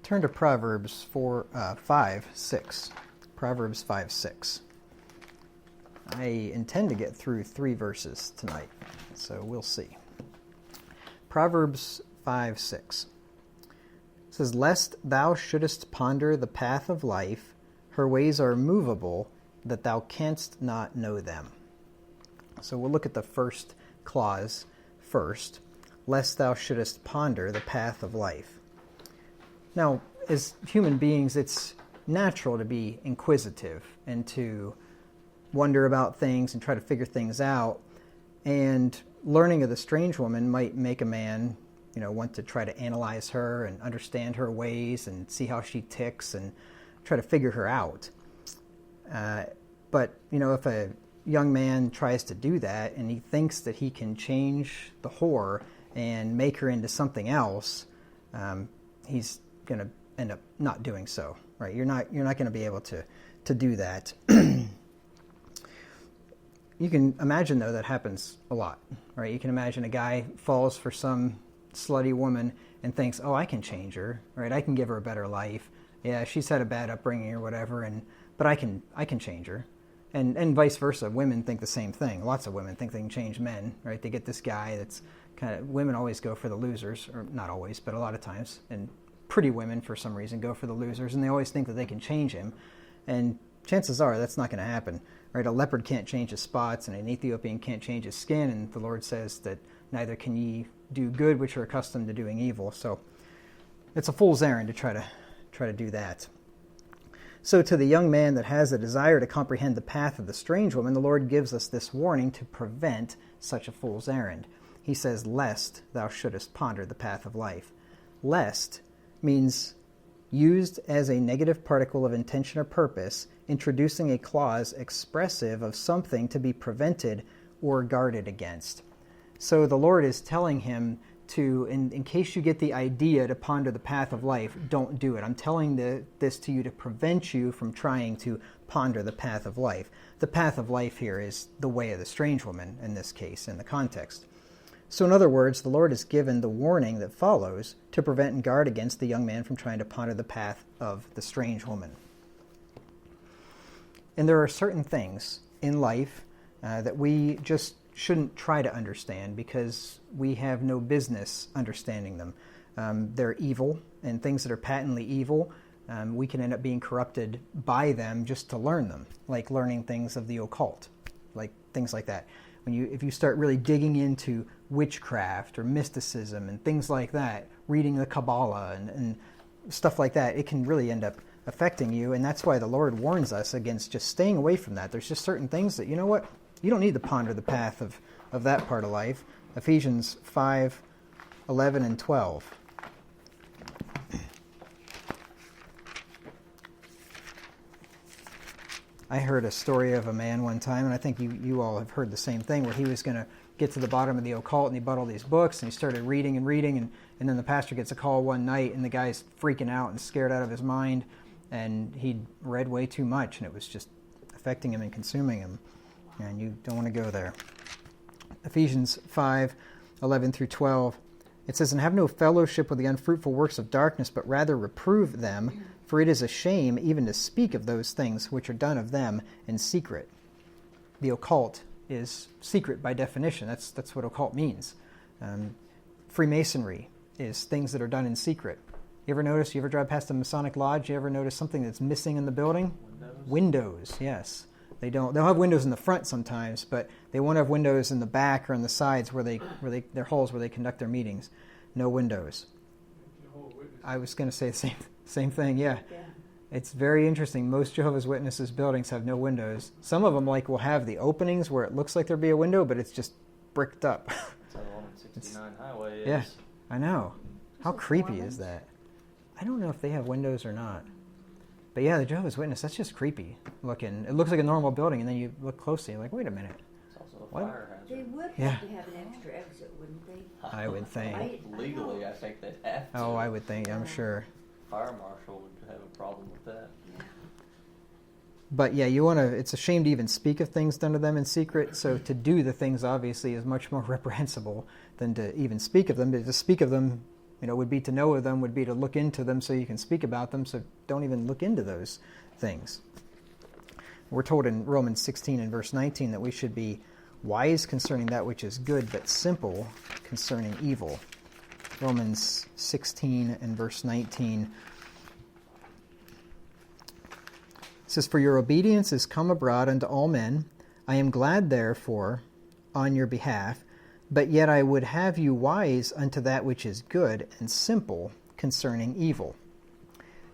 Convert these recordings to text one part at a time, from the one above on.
Turn to Proverbs 5:6. Proverbs 5:6. I intend to get through 3 verses tonight, so we'll see. Proverbs 5:6. It says, "Lest thou shouldest ponder the path of life, her ways are movable, that thou canst not know them." So we'll look at the first clause first. Lest thou shouldest ponder the path of life. Now, as human beings, it's natural to be inquisitive and to wonder about things and try to figure things out. And learning of the strange woman might make a man, want to try to analyze her and understand her ways and see how she ticks and try to figure her out. But if a young man tries to do that and he thinks that he can change the whore and make her into something else, he's going to end up not doing so, right? You're not going to be able to do that. You can imagine, though, that happens a lot, right? You can imagine a guy falls for some slutty woman and thinks, oh, I can change her, right? I can give her a better life. Yeah, she's had a bad upbringing or whatever, but I can change her. And vice versa. Women think the same thing. Lots of women think they can change men, right? They get this guy that's women always go for the losers, or not always, but a lot of times. And pretty women, for some reason, go for the losers, and they always think that they can change him. And chances are that's not going to happen, right? A leopard can't change his spots, and an Ethiopian can't change his skin, and the Lord says that neither can ye do good which are accustomed to doing evil. So it's a fool's errand to try to do that. So to the young man that has a desire to comprehend the path of the strange woman, the Lord gives us this warning to prevent such a fool's errand. He says, lest thou shouldest ponder the path of life. Lest means used as a negative particle of intention or purpose, introducing a clause expressive of something to be prevented or guarded against. So the Lord is telling him to, in case you get the idea to ponder the path of life, don't do it. I'm telling this to you to prevent you from trying to ponder the path of life. The path of life here is the way of the strange woman, in this case, in the context. So in other words, the Lord has given the warning that follows to prevent and guard against the young man from trying to ponder the path of the strange woman. And there are certain things in life that we just shouldn't try to understand because we have no business understanding them. They're evil, and things that are patently evil, we can end up being corrupted by them just to learn them, like learning things of the occult, like things like that. If you start really digging into witchcraft or mysticism and things like that, reading the Kabbalah and stuff like that, it can really end up affecting you, and that's why the Lord warns us against just staying away from that. There's just certain things that, you don't need to ponder the path of that part of life. Ephesians 5:11 and 12. I heard a story of a man one time, and I think you all have heard the same thing, where he was going to get to the bottom of the occult, and he bought all these books, and he started reading, and then the pastor gets a call one night, and the guy's freaking out and scared out of his mind, and he'd read way too much, and it was just affecting him and consuming him, and you don't want to go there. Ephesians 5:11 through 12, it says, "And have no fellowship with the unfruitful works of darkness, but rather reprove them, for it is a shame even to speak of those things which are done of them in secret." The occult is secret by definition. That's what occult means. Freemasonry is things that are done in secret. You ever drive past a Masonic lodge, you ever notice something that's missing in the building? Windows, yes. They'll have windows in the front sometimes, but they won't have windows in the back or on the sides where they're holes where they conduct their meetings. No windows. I was going to say the same thing, yeah. It's very interesting. Most Jehovah's Witnesses buildings have no windows. Some of them will have the openings where it looks like there'd be a window, but it's just bricked up. That's how long 69 highway is. Yeah, I know. How creepy is that? I don't know if they have windows or not. But yeah, the Jehovah's Witness, that's just creepy looking. It looks like a normal building, and then you look closely, you're like, wait a minute. It's also a fire hazard. They would have to have an extra exit, wouldn't they? I would think. Legally, I think they'd have to. Oh, I would think, I'm sure. Fire marshal would have a problem with that. But yeah, it's a shame to even speak of things done to them in secret, so to do the things obviously is much more reprehensible than to even speak of them. But to speak of them would be to know of them, would be to look into them so you can speak about them, so don't even look into those things. We're told in Romans 16 and verse 19 that we should be wise concerning that which is good, but simple concerning evil. Romans 16 and verse 19 says, "For your obedience is come abroad unto all men. I am glad, therefore, on your behalf, but yet I would have you wise unto that which is good, and simple concerning evil."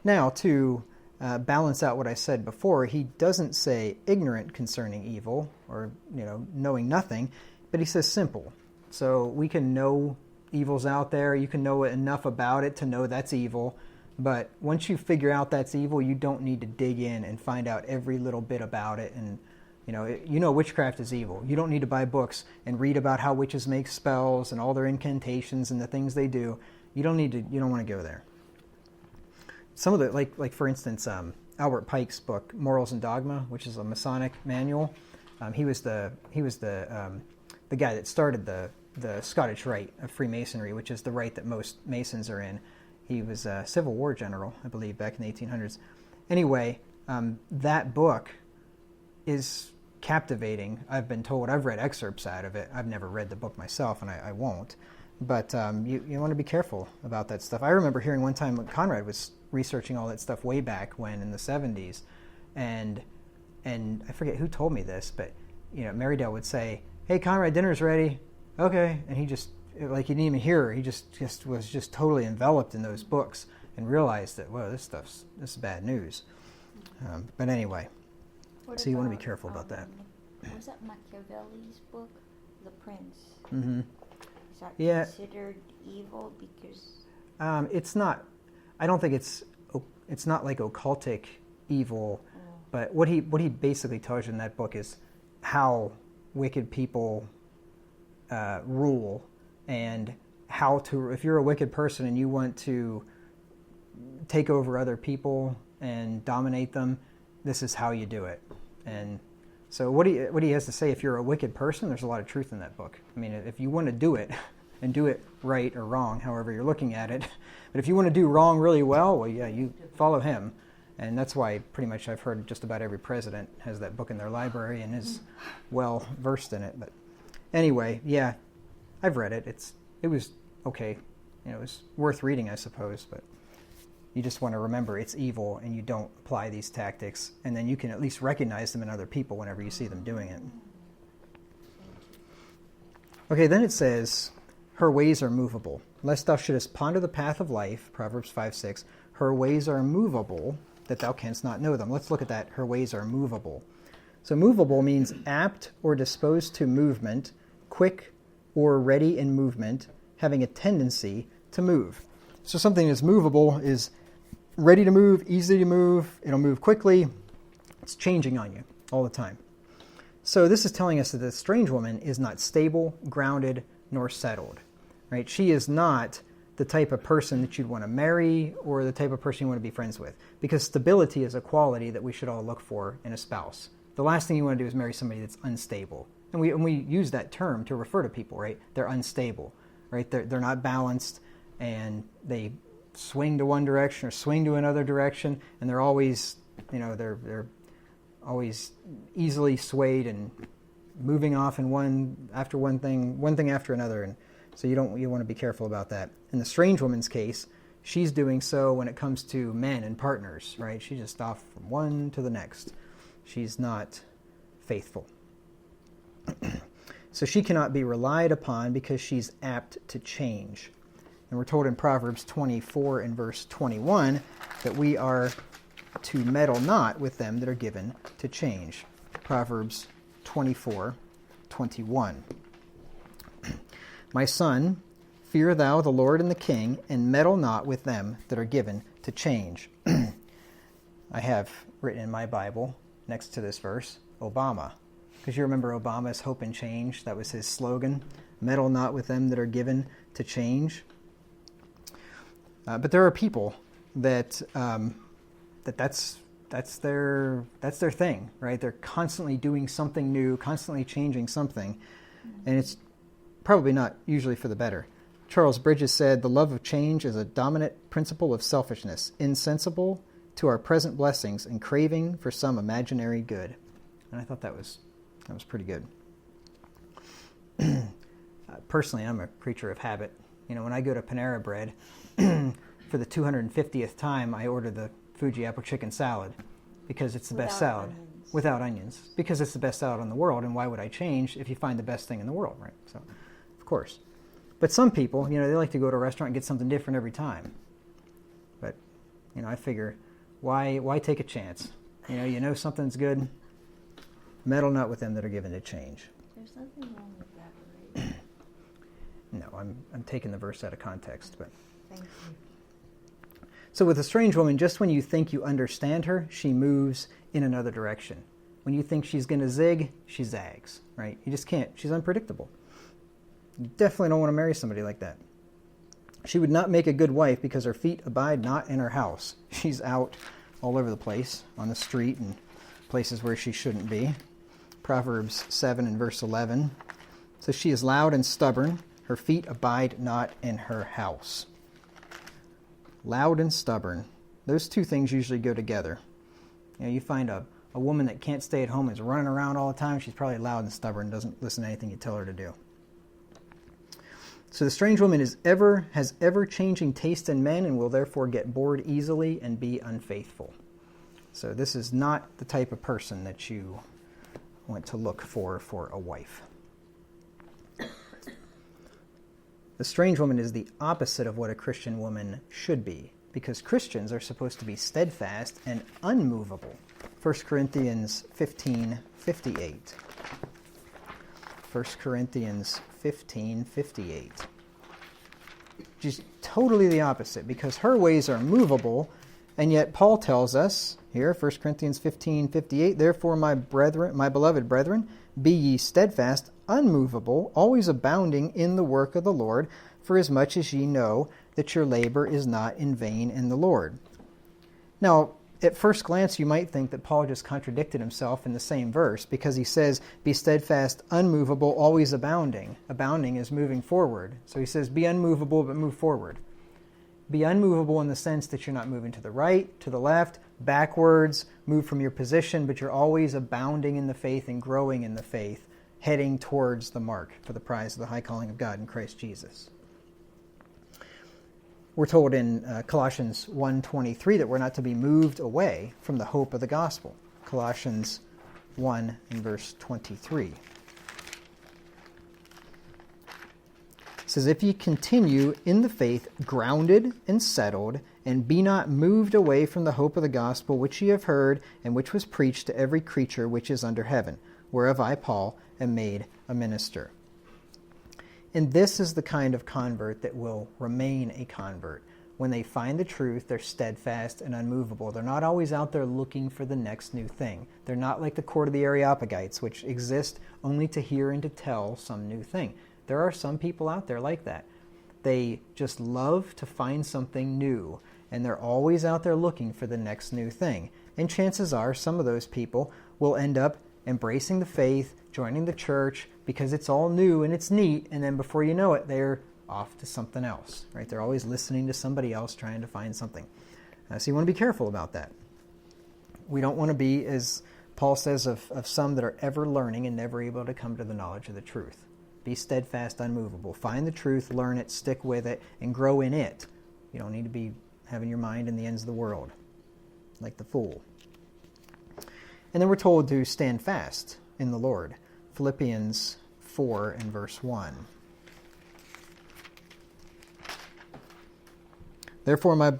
Now, to balance out what I said before, he doesn't say ignorant concerning evil, or knowing nothing, but he says simple. So we can know evil's out there. You can know enough about it to know that's evil. But once you figure out that's evil, you don't need to dig in and find out every little bit about it. And witchcraft is evil. You don't need to buy books and read about how witches make spells and all their incantations and the things they do. You don't want to go there. Some of the, like for instance, Albert Pike's book Morals and Dogma, which is a Masonic manual. He was the guy that started the Scottish Rite of Freemasonry, which is the rite that most Masons are in. He was a Civil War general, I believe, back in the 1800s. Anyway, that book is captivating. I've been told. I've read excerpts out of it. I've never read the book myself, and I won't. But you want to be careful about that stuff. I remember hearing one time when Conrad was researching all that stuff way back when in the 70s, and I forget who told me this, but Marydale would say, "Hey, Conrad, dinner's ready." "Okay," and he just he didn't even hear her. He just was totally enveloped in those books and realized that, whoa, this is bad news. But anyway, so you want to be careful about that. Was that Machiavelli's book, The Prince? Mm-hmm. Is that considered evil because? It's not. I don't think it's not like occultic evil, but what he basically tells you in that book is how wicked people rule, and how to, if you're a wicked person and you want to take over other people and dominate them, this is how you do it. And so what he has to say, if you're a wicked person, there's a lot of truth in that book. I mean, if you want to do it and do it right or wrong, however you're looking at it, but if you want to do wrong really well, yeah, you follow him. And that's why pretty much I've heard just about every president has that book in their library and is well versed in it. But anyway, yeah, I've read it. It was okay. It was worth reading, I suppose, but you just want to remember it's evil and you don't apply these tactics, and then you can at least recognize them in other people whenever you see them doing it. Okay, then it says, her ways are movable. Lest thou shouldest ponder the path of life, Proverbs 5:6, her ways are movable, that thou canst not know them. Let's look at that. Her ways are movable. So movable means apt or disposed to movement, quick or ready in movement, having a tendency to move. So something that's movable is ready to move, easy to move, it'll move quickly, it's changing on you all the time. So this is telling us that the strange woman is not stable, grounded, nor settled. Right? She is not the type of person that you'd want to marry or the type of person you want to be friends with, because stability is a quality that we should all look for in a spouse. The last thing you want to do is marry somebody that's unstable. And we use that term to refer to people, right? They're unstable, right? They're not balanced, and they swing to one direction or swing to another direction, and they're always, they're always easily swayed and moving off in one thing after another, and so you want to be careful about that. In the strange woman's case, she's doing so when it comes to men and partners, right? She's just off from one to the next. She's not faithful. So she cannot be relied upon because she's apt to change. And we're told in Proverbs 24 and verse 21 that we are to meddle not with them that are given to change. Proverbs 24:21. My son, fear thou the Lord and the king, and meddle not with them that are given to change. I have written in my Bible, next to this verse, Obama. Because you remember Obama's Hope and Change? That was his slogan. Meddle not with them that are given to change. But there are people that's their thing, right? They're constantly doing something new, constantly changing something, and it's probably not usually for the better. Charles Bridges said, "The love of change is a dominant principle of selfishness, insensible to our present blessings and craving for some imaginary good." And I thought that was pretty good. Personally, I'm a creature of habit. When I go to Panera Bread, for the 250th time, I order the Fuji apple chicken salad because it's the best salad. Onions. Without onions. Because it's the best salad in the world, and why would I change if you find the best thing in the world, right? So, of course. But some people, they like to go to a restaurant and get something different every time. But, I figure, why take a chance? Something's good, meddle not with them that are given to change. There's nothing wrong with that, right? No, I'm taking the verse out of context, but... Thank you. So with a strange woman, just when you think you understand her, she moves in another direction. When you think she's going to zig, she zags, right? You just can't. She's unpredictable. You definitely don't want to marry somebody like that. She would not make a good wife because her feet abide not in her house. She's out all over the place, on the street and places where she shouldn't be. Proverbs 7 and verse 11 says, "She is loud and stubborn. Her feet abide not in her house." Loud and stubborn. Those two things usually go together. You find a woman that can't stay at home, is running around all the time. She's probably loud and stubborn, doesn't listen to anything you tell her to do. So the strange woman has ever-changing taste in men and will therefore get bored easily and be unfaithful. So this is not the type of person that you want to look for a wife. The strange woman is the opposite of what a Christian woman should be, because Christians are supposed to be steadfast and unmovable. 1 Corinthians 15:58. 1 Corinthians 15:58. Just totally the opposite, because her ways are movable, and yet Paul tells us here, 1 Corinthians 15:58, "Therefore, my beloved brethren, be ye steadfast, unmovable, always abounding in the work of the Lord, for as much as ye know that your labor is not in vain in the Lord." Now, at first glance, you might think that Paul just contradicted himself in the same verse, because he says, "Be steadfast, unmovable, always abounding." Abounding is moving forward. So he says, be unmovable, but move forward. Be unmovable in the sense that you're not moving to the right, to the left, backwards, move from your position, but you're always abounding in the faith and growing in the faith, heading towards the mark for the prize of the high calling of God in Christ Jesus. We're told in Colossians 1:23 that we're not to be moved away from the hope of the gospel. Colossians 1 and verse 23. It says, "If ye continue in the faith, grounded and settled, and be not moved away from the hope of the gospel which ye have heard, and which was preached to every creature which is under heaven, whereof I, Paul, am made a minister." And this is the kind of convert that will remain a convert. When they find the truth, they're steadfast and unmovable. They're not always out there looking for the next new thing. They're not like the court of the Areopagites, which exist only to hear and to tell some new thing. There are some people out there like that. They just love to find something new, and they're always out there looking for the next new thing. And chances are some of those people will end up embracing the faith, joining the church, because it's all new and it's neat, and then before you know it, they're off to something else, right? They're always listening to somebody else trying to find something. So you want to be careful about that. We don't want to be, as Paul says, of some that are ever learning and never able to come to the knowledge of the truth. Be steadfast, unmovable. Find the truth, learn it, stick with it, and grow in it. You don't need to be having your mind in the ends of the world, like the fool. And then we're told to stand fast in the Lord. Philippians 4 and verse 1. "Therefore, my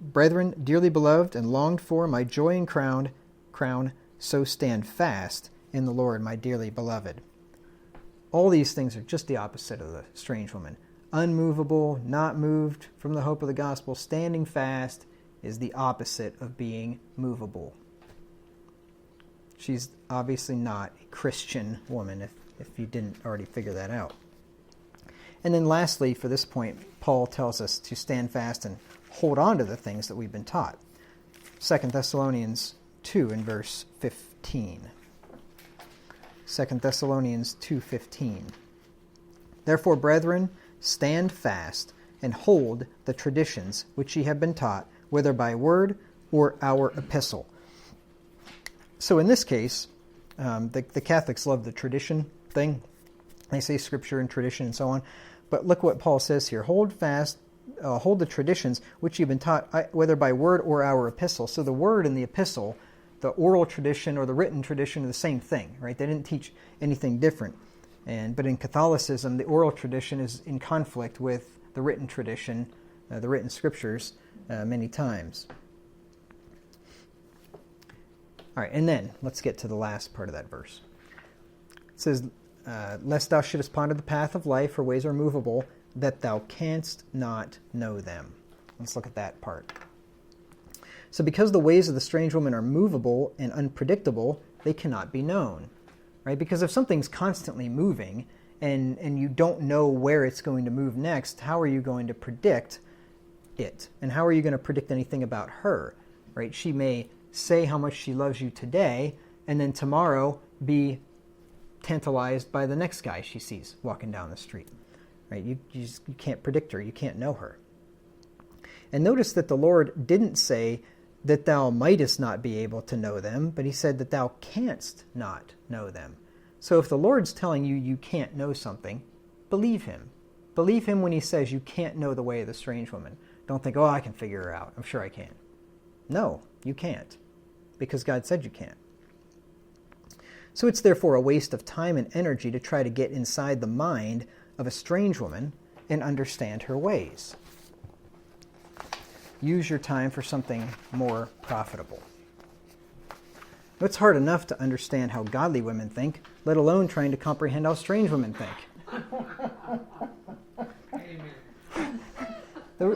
brethren, dearly beloved and longed for, my joy and crown, so stand fast in the Lord, my dearly beloved." All these things are just the opposite of the strange woman. Unmovable, not moved from the hope of the gospel, standing fast is the opposite of being movable. She's obviously not a Christian woman, if you didn't already figure that out. And then lastly, for this point, Paul tells us to stand fast and hold on to the things that we've been taught. 2 Thessalonians 2 and verse 15. 2 Thessalonians 2:15. "Therefore, brethren, stand fast and hold the traditions which ye have been taught, whether by word or our epistle. So in this case, the Catholics love the tradition thing. They say scripture and tradition and so on. But look what Paul says here. Hold fast, hold the traditions which you've been taught, whether by word or our epistle. So the word and the epistle, the oral tradition or the written tradition, are the same thing, right? They didn't teach anything different. But in Catholicism, the oral tradition is in conflict with the written tradition, the written scriptures, many times. All right, and then let's get to the last part of that verse. It says, lest thou shouldest ponder the path of life, for ways are movable, that thou canst not know them. Let's look at that part. So because the ways of the strange woman are movable and unpredictable, they cannot be known. Right? Because if something's constantly moving and you don't know where it's going to move next, how are you going to predict it? And how are you going to predict anything about her? Right? She may say how much she loves you today, and then tomorrow be tantalized by the next guy she sees walking down the street. Right? You can't predict her. You can't know her. And notice that the Lord didn't say that thou mightest not be able to know them, but he said that thou canst not know them. So if the Lord's telling you you can't know something, believe him. Believe him when he says you can't know the way of the strange woman. Don't think, oh, I can figure her out. I'm sure I can. No, you can't, because God said you can't. So it's therefore a waste of time and energy to try to get inside the mind of a strange woman and understand her ways. Use your time for something more profitable. It's hard enough to understand how godly women think, let alone trying to comprehend how strange women think. There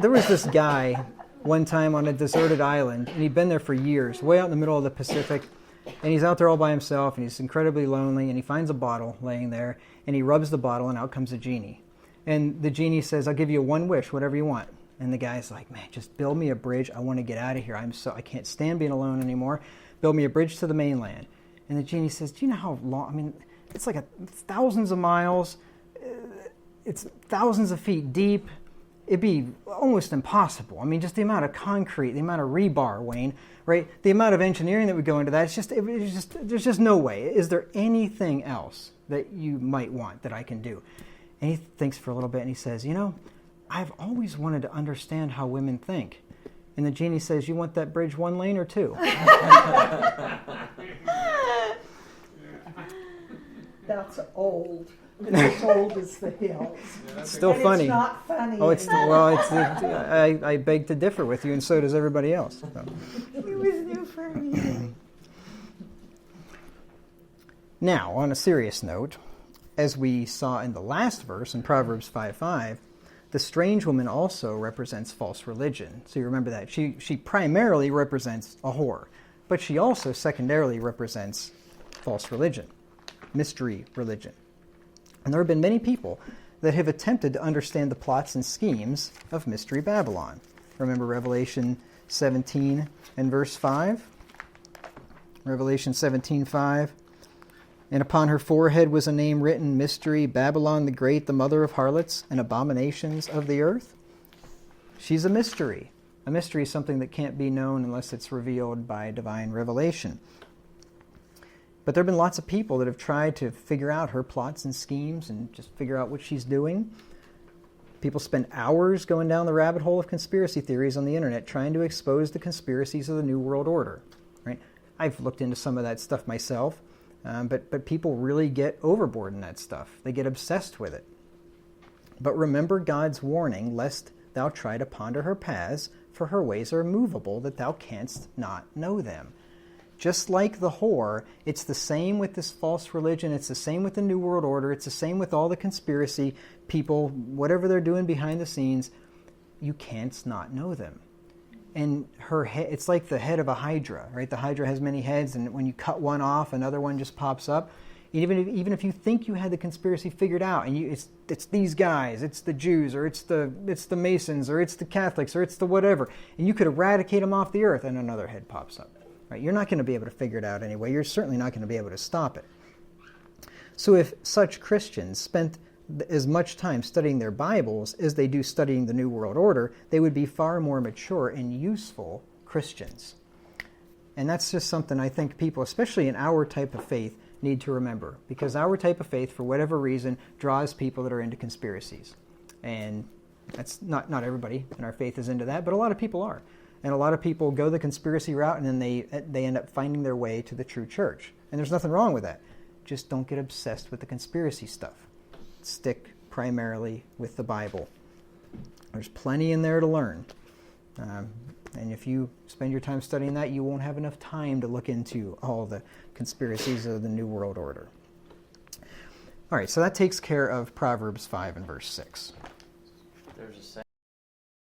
was this guy one time on a deserted island, and he'd been there for years, way out in the middle of the Pacific, and he's out there all by himself, and he's incredibly lonely, and he finds a bottle laying there, and he rubs the bottle, and out comes a genie. And the genie says, I'll give you one wish, whatever you want. And the guy's like, man, just build me a bridge. I want to get out of here. I can't stand being alone anymore. Build me a bridge to the mainland. And the genie says, do you know how long? It's like thousands of miles. It's thousands of feet deep. It'd be almost impossible. Just the amount of concrete, the amount of rebar, Wayne, right? The amount of engineering that would go into that. There's just no way. Is there anything else that you might want that I can do? And he thinks for a little bit and he says, I've always wanted to understand how women think. And the genie says, you want that bridge 1 lane or 2? That's old. It's as old as the hills. It's still and funny. It's not funny. I beg to differ with you, and so does everybody else. So. It was new for me. Now, on a serious note, as we saw in the last verse in Proverbs 5:5, the strange woman also represents false religion. So you remember that. She primarily represents a whore, but she also secondarily represents false religion, mystery religion. And there have been many people that have attempted to understand the plots and schemes of Mystery Babylon. Remember Revelation 17 and verse 5? Revelation 17:5. And upon her forehead was a name written, Mystery, Babylon the Great, the mother of harlots and abominations of the earth. She's a mystery. A mystery is something that can't be known unless it's revealed by divine revelation. But there have been lots of people that have tried to figure out her plots and schemes and just figure out what she's doing. People spend hours going down the rabbit hole of conspiracy theories on the internet trying to expose the conspiracies of the New World Order. Right? I've looked into some of that stuff myself. But people really get overboard in that stuff. They get obsessed with it. But remember God's warning, lest thou try to ponder her paths, for her ways are movable, that thou canst not know them. Just like the whore, it's the same with this false religion. It's the same with the New World Order. It's the same with all the conspiracy people, whatever they're doing behind the scenes. You canst not know them. And her head, it's like the head of a hydra, right? The hydra has many heads, and when you cut one off, another one just pops up. Even if you think you had the conspiracy figured out, and it's these guys, it's the Jews, or it's the Masons, or it's the Catholics, or it's the whatever, and you could eradicate them off the earth, and another head pops up. Right? You're not going to be able to figure it out anyway. You're certainly not going to be able to stop it. So if such Christians spent as much time studying their Bibles as they do studying the New World Order, they would be far more mature and useful Christians. And that's just something I think people, especially in our type of faith, need to remember. Because our type of faith, for whatever reason, draws people that are into conspiracies. And that's not everybody in our faith is into that, but a lot of people are. And a lot of people go the conspiracy route, and then they end up finding their way to the true church. And there's nothing wrong with that. Just don't get obsessed with the conspiracy stuff. Stick primarily with the Bible. There's plenty in there to learn. And if you spend your time studying that, you won't have enough time to look into all the conspiracies of the New World Order. All right, so that takes care of Proverbs 5 and verse 6. There's a